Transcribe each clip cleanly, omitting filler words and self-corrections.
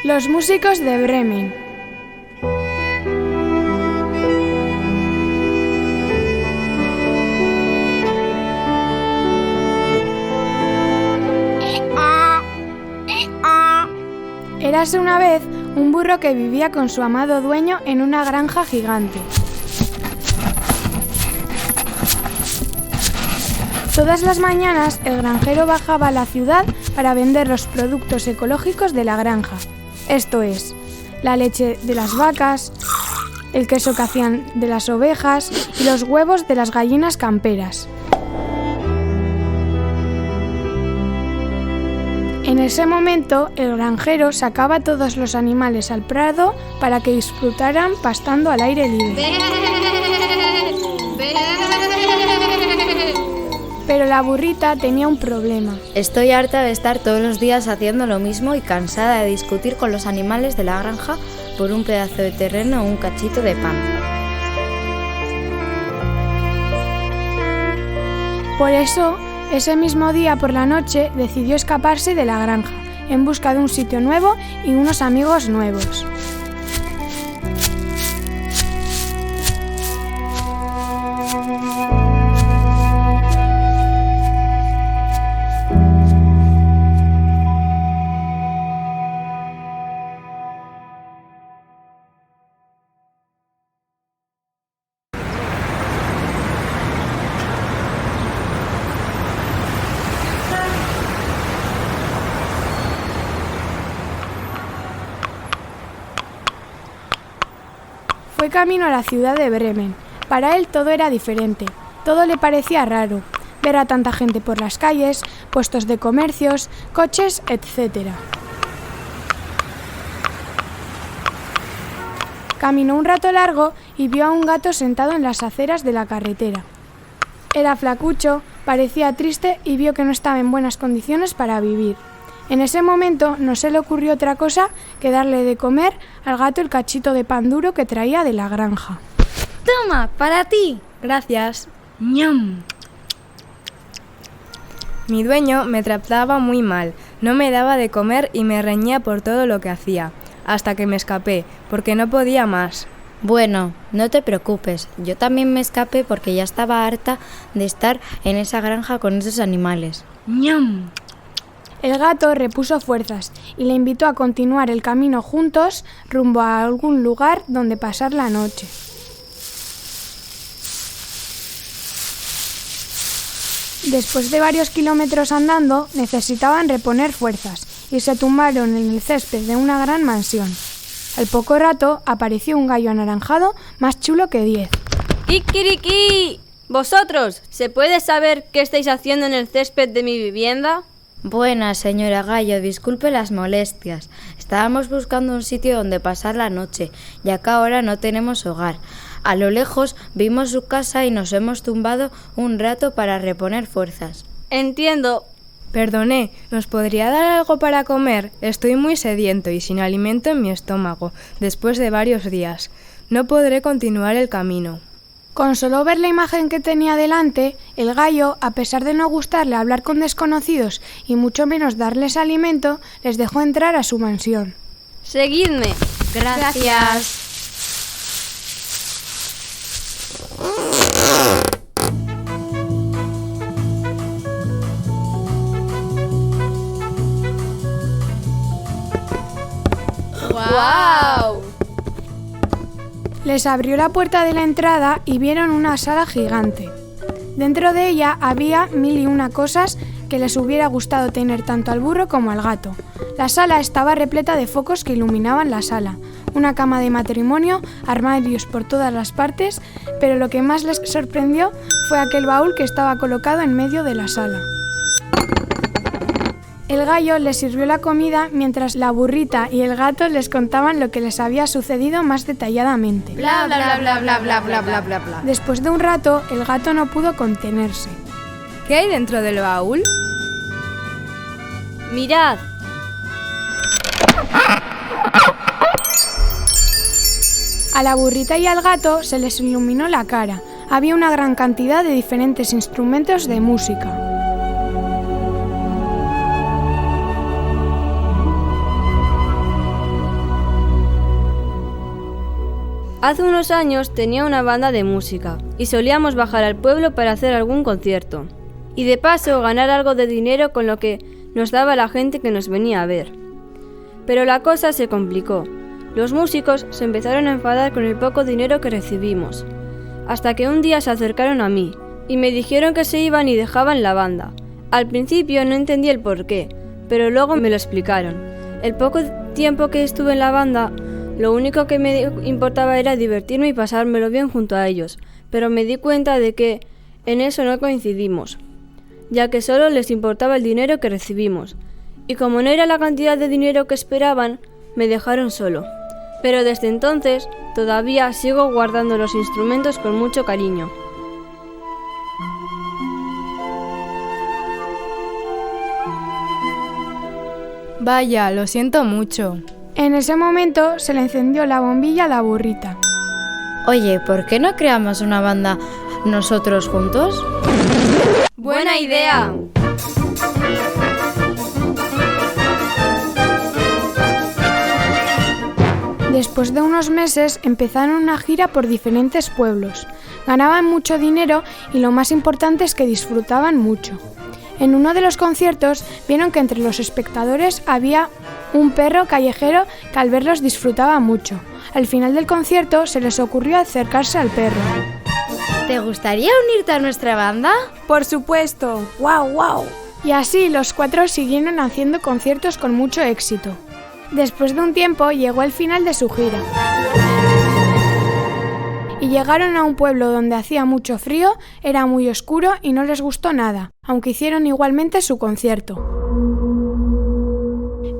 Los músicos de Bremen. Érase una vez un burro que vivía con su amado dueño en una granja gigante. Todas las mañanas el granjero bajaba a la ciudad para vender los productos ecológicos de la granja. Esto es, la leche de las vacas, el queso que hacían de las ovejas y los huevos de las gallinas camperas. En ese momento, el granjero sacaba a todos los animales al prado para que disfrutaran pastando al aire libre. Pero la burrita tenía un problema. Estoy harta de estar todos los días haciendo lo mismo y cansada de discutir con los animales de la granja por un pedazo de terreno o un cachito de pan. Por eso, ese mismo día por la noche decidió escaparse de la granja en busca de un sitio nuevo y unos amigos nuevos. Fue camino a la ciudad de Bremen. Para él todo era diferente, todo le parecía raro. Ver a tanta gente por las calles, puestos de comercios, coches, etc. Caminó un rato largo y vio a un gato sentado en las aceras de la carretera. Era flacucho, parecía triste y vio que no estaba en buenas condiciones para vivir. En ese momento no se le ocurrió otra cosa que darle de comer al gato el cachito de pan duro que traía de la granja. ¡Toma, para ti! Gracias. ¡Ñam! Mi dueño me trataba muy mal, no me daba de comer y me reñía por todo lo que hacía, hasta que me escapé, porque no podía más. Bueno, no te preocupes, yo también me escapé porque ya estaba harta de estar en esa granja con esos animales. ¡Ñam! El gato repuso fuerzas y le invitó a continuar el camino juntos rumbo a algún lugar donde pasar la noche. Después de varios kilómetros andando, necesitaban reponer fuerzas y se tumbaron en el césped de una gran mansión. Al poco rato apareció un gallo anaranjado más chulo que 10. ¡Kikiriki! ¿Vosotros? ¿Se puede saber qué estáis haciendo en el césped de mi vivienda? Buenas, señora Gallo, disculpe las molestias. Estábamos buscando un sitio donde pasar la noche, ya que ahora no tenemos hogar. A lo lejos vimos su casa y nos hemos tumbado un rato para reponer fuerzas. Entiendo. Perdone, ¿nos podría dar algo para comer? Estoy muy sediento y sin alimento en mi estómago, después de varios días. No podré continuar el camino. Con solo ver la imagen que tenía delante, el gallo, a pesar de no gustarle hablar con desconocidos y mucho menos darles alimento, les dejó entrar a su mansión. Seguidme. Gracias. ¡Guau! Les abrió la puerta de la entrada y vieron una sala gigante. Dentro de ella había 1001 cosas que les hubiera gustado tener tanto al burro como al gato. La sala estaba repleta de focos que iluminaban la sala, una cama de matrimonio, armarios por todas las partes, pero lo que más les sorprendió fue aquel baúl que estaba colocado en medio de la sala. El gallo les sirvió la comida mientras la burrita y el gato les contaban lo que les había sucedido más detalladamente. Bla, bla, bla, bla, bla, bla, bla, bla, bla. Después de un rato, el gato no pudo contenerse. ¿Qué hay dentro del baúl? Mirad. A la burrita y al gato se les iluminó la cara. Había una gran cantidad de diferentes instrumentos de música. Hace unos años tenía una banda de música y solíamos bajar al pueblo para hacer algún concierto y de paso ganar algo de dinero con lo que nos daba la gente que nos venía a ver. Pero la cosa se complicó. Los músicos se empezaron a enfadar con el poco dinero que recibimos, hasta que un día se acercaron a mí y me dijeron que se iban y dejaban la banda. Al principio no entendí el porqué, pero luego me lo explicaron. El poco tiempo que estuve en la banda, lo único que me importaba era divertirme y pasármelo bien junto a ellos, pero me di cuenta de que en eso no coincidimos, ya que solo les importaba el dinero que recibimos, y como no era la cantidad de dinero que esperaban, me dejaron solo. Pero desde entonces, todavía sigo guardando los instrumentos con mucho cariño. Vaya, lo siento mucho. En ese momento se le encendió la bombilla a la burrita. Oye, ¿por qué no creamos una banda nosotros juntos? ¡Buena idea! Después de unos meses empezaron una gira por diferentes pueblos. Ganaban mucho dinero y lo más importante es que disfrutaban mucho. En uno de los conciertos vieron que entre los espectadores había un perro callejero que al verlos disfrutaba mucho. Al final del concierto se les ocurrió acercarse al perro. ¿Te gustaría unirte a nuestra banda? ¡Por supuesto! ¡Guau, guau! Y así los 4 siguieron haciendo conciertos con mucho éxito. Después de un tiempo llegó el final de su gira. Y llegaron a un pueblo donde hacía mucho frío, era muy oscuro y no les gustó nada, aunque hicieron igualmente su concierto.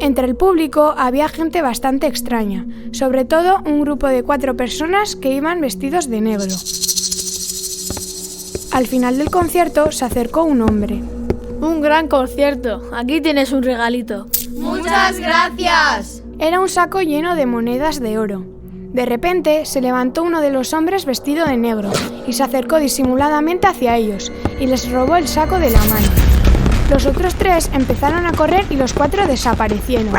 Entre el público había gente bastante extraña, sobre todo un grupo de 4 personas que iban vestidos de negro. Al final del concierto se acercó un hombre. Un gran concierto. Aquí tienes un regalito. ¡Muchas gracias! Era un saco lleno de monedas de oro. De repente se levantó uno de los hombres vestido de negro y se acercó disimuladamente hacia ellos y les robó el saco de la mano. Los otros 3 empezaron a correr y los 4 desaparecieron.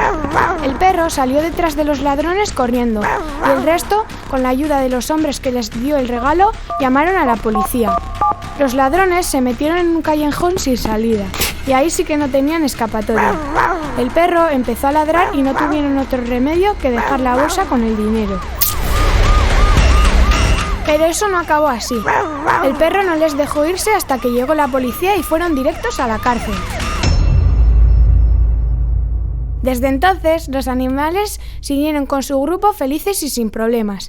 El perro salió detrás de los ladrones corriendo y el resto, con la ayuda de los hombres que les dio el regalo, llamaron a la policía. Los ladrones se metieron en un callejón sin salida y ahí sí que no tenían escapatoria. El perro empezó a ladrar y no tuvieron otro remedio que dejar la bolsa con el dinero. Pero eso no acabó así. El perro no les dejó irse hasta que llegó la policía y fueron directos a la cárcel. Desde entonces, los animales siguieron con su grupo felices y sin problemas.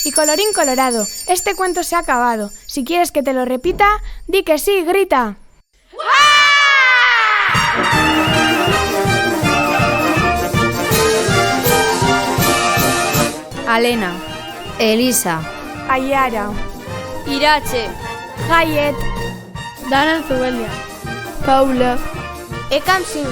Y colorín colorado, este cuento se ha acabado. Si quieres que te lo repita, di que sí, grita. Alena, Elisa, Ayara, Irache, Hayet, Dana Zubelia. Paula, Ekamsin.